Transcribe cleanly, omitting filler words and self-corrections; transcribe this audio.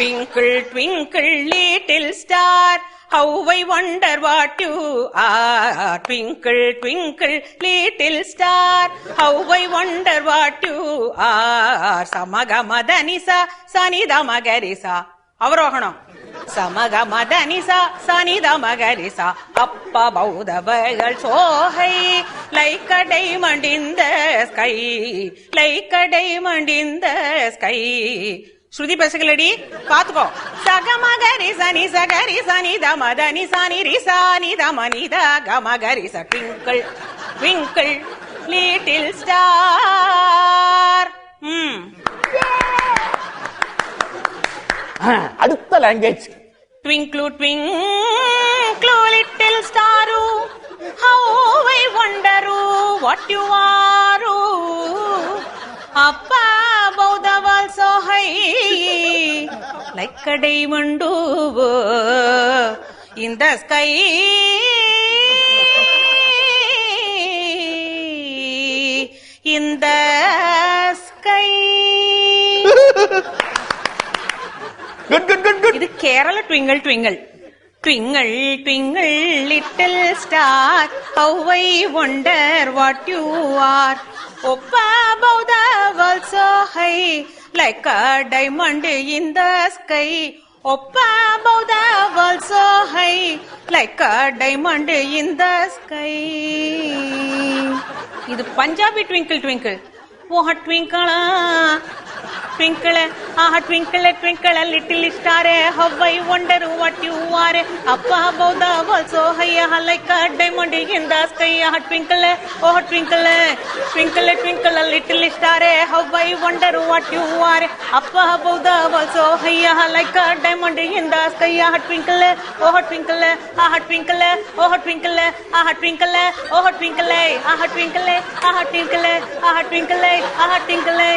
Twinkle, twinkle, little star, how I wonder what you are. Twinkle, twinkle, little star, how I wonder what you are. Samagamadhanisa, Sanidamagarisa. அவரோகணம். சமகமதனிசா சனிதமகரிசா அப்ப பௌதவர்கள் சோகை like a diamond in the sky, like a diamond in the sky. ஸ்ருதி பேசுகளடி பாத்துக்கோ. சகமகரி சனி சகரி சனி தமதனி சனி ரிசானி தமனித கமகரி ச. Twinkle twinkle little star. அடுத்த language. Twinkle, twinkle, little star, how I wonder what you are. Up above the world so high, like a diamond in the sky. In the sky. Good, good, good, good. இது Kerala twinkle twinkle. Twinkle, twinkle, little star, how I wonder what you are. Up above the world so high, like a diamond in the sky. Up above the world so high, like a diamond in the sky. இது Punjabi twinkle twinkle. Oh ட்விங்கிளா twinkle, ah twinkle, twinkle, little star, how I wonder what you are. Up above the world so high, like a diamond in the sky. Ah twinkle, oh twinkle, twinkle, twinkle, little star, how I wonder what you are. Up above the world so high, like a diamond in the sky. Ah twinkle, oh twinkle, ah twinkle, oh twinkle, ah twinkle, oh twinkle, ah twinkle, ah twinkle, ah twinkle, ah twinkle.